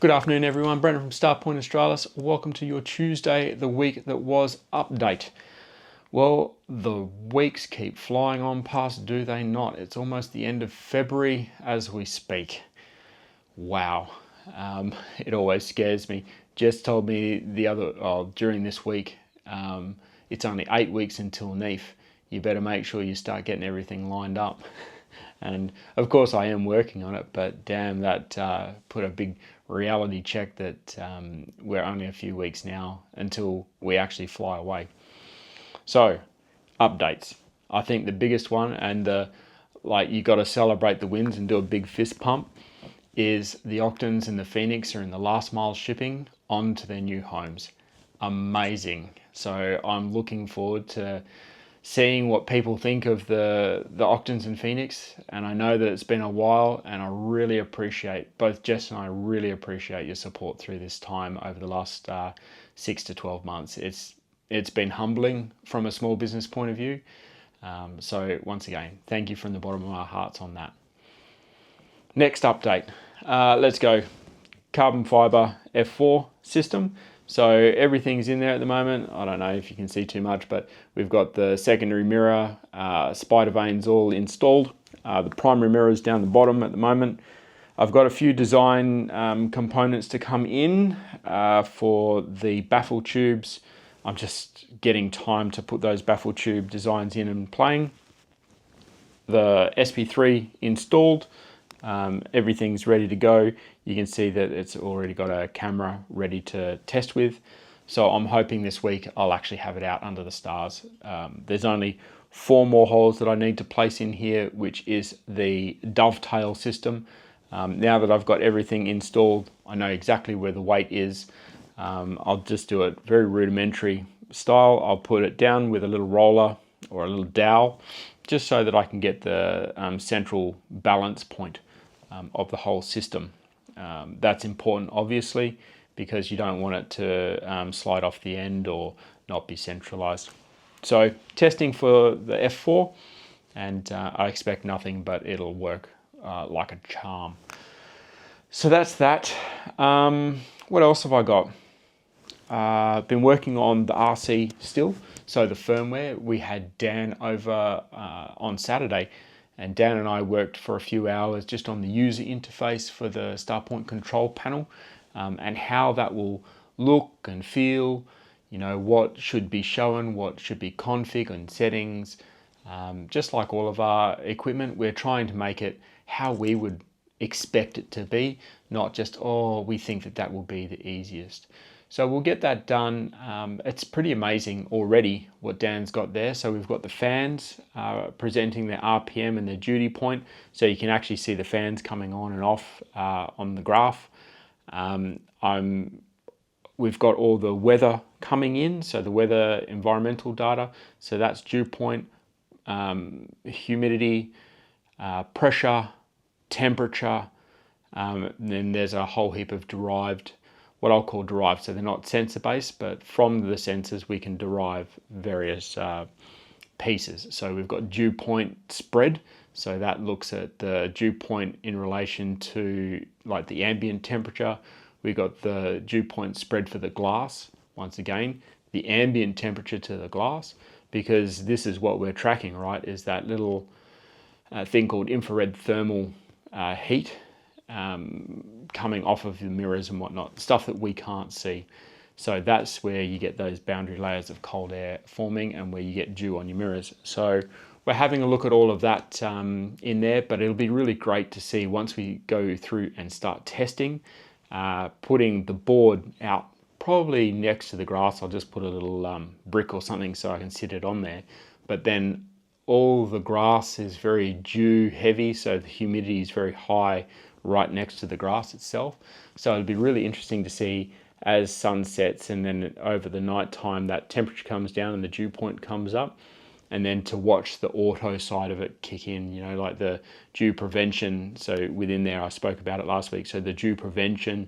Good afternoon everyone, Brendan from Starpoint Australis. Welcome to your Tuesday, the week that was update. Well, the weeks keep flying on past, do they not? It's almost the end of February as we speak. Wow, it always scares me. Jess told me during this week, it's only 8 weeks until NEAF. You better make sure you start getting everything lined up. And of course I am working on it, but damn, that put a big reality check that we're only a few weeks now until we actually fly away. So, updates. I think the biggest one, and you got to celebrate the wins and do a big fist pump, is the Octans and the Phoenix are in the last mile shipping onto their new homes. Amazing. So I'm looking forward to seeing what people think of the Octans and Phoenix, and I know that it's been a while, and I really appreciate, both Jess and I really appreciate your support through this time over the last 6 to 12 months. It's been humbling from a small business point of view, so once again, thank you from the bottom of our hearts on that. Next update, let's go. Carbon fibre F4 system. So everything's in there at the moment. I don't know if you can see too much, but we've got the secondary mirror, spider vanes all installed. The primary mirror is down the bottom at the moment. I've got a few design components to come in for the baffle tubes. I'm just getting time to put those baffle tube designs in and playing. The SP3 installed. Everything's ready to go. You can see that it's already got a camera ready to test with. So I'm hoping this week I'll actually have it out under the stars. There's only 4 more holes that I need to place in here, which is the dovetail system. Now that I've got everything installed, I know exactly where the weight is. I'll just do it very rudimentary style. I'll put it down with a little roller or a little dowel, just so that I can get the central balance point of the whole system. That's important, obviously, because you don't want it to slide off the end or not be centralized. So testing for the F4, and I expect nothing but it'll work like a charm. So that's that. What else have I got? Been working on the RC still. So the firmware, we had Dan over on Saturday, and Dan and I worked for a few hours just on the user interface for the Starpoint Control Panel, and how that will look and feel, you know, what should be shown, what should be config and settings. Just like all of our equipment, we're trying to make it how we would expect it to be, not just, oh, we think that that will be the easiest. So we'll get that done. It's pretty amazing already what Dan's got there. So we've got the fans presenting their RPM and their duty point. So you can actually see the fans coming on and off on the graph. We've got all the weather coming in. So the weather environmental data. So that's dew point, humidity, pressure, temperature. Then there's a whole heap of derived, what I'll call derived, so they're not sensor based, but from the sensors we can derive various pieces. So we've got dew point spread, so that looks at the dew point in relation to like the ambient temperature. We've got the dew point spread for the glass, once again, the ambient temperature to the glass, because this is what we're tracking, right, is that little thing called infrared thermal heat coming off of the mirrors and whatnot, stuff that we can't see. So that's where you get those boundary layers of cold air forming and where you get dew on your mirrors. So we're having a look at all of that in there, but it'll be really great to see once we go through and start testing, putting the board out probably next to the grass. I'll just put a little brick or something so I can sit it on there. But then all the grass is very dew heavy, so the humidity is very high right next to the grass itself. So it'll be really interesting to see as sun sets and then over the night time that temperature comes down and the dew point comes up, and then to watch the auto side of it kick in, you know, like the dew prevention. So within there, I spoke about it last week. So the dew prevention,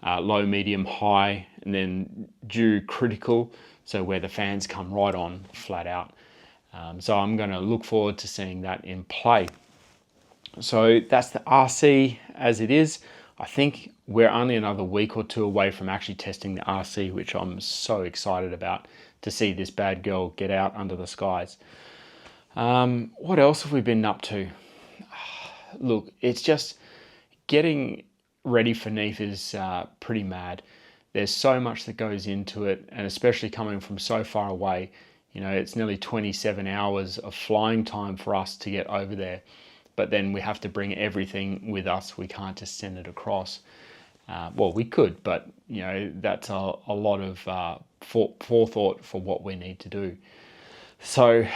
low, medium, high, and then dew critical. So where the fans come right on flat out. So I'm going to look forward to seeing that in play. So that's the RC as it is. I think we're only another week or two away from actually testing the RC, which I'm so excited about to see this bad girl get out under the skies. What else have we been up to? Look, it's just getting ready for NEAF is pretty mad. There's so much that goes into it, and especially coming from so far away, you know, it's nearly 27 hours of flying time for us to get over there. But then we have to bring everything with us. We can't just send it across. Well, we could, but you know, that's a lot of forethought for what we need to do. So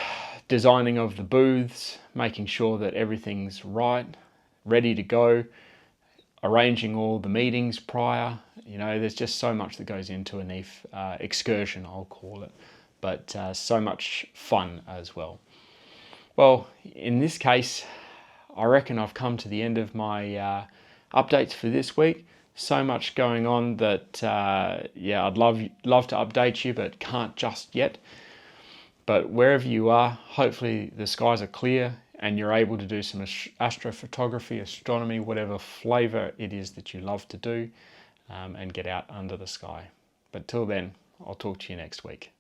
designing of the booths, making sure that everything's right, ready to go, arranging all the meetings prior. You know, there's just so much that goes into a NEAF excursion, I'll call it, but so much fun as well. Well, in this case, I reckon I've come to the end of my updates for this week. So much going on that, yeah, I'd love to update you, but can't just yet. But wherever you are, hopefully the skies are clear and you're able to do some astrophotography, astronomy, whatever flavour it is that you love to do, and get out under the sky. But till then, I'll talk to you next week.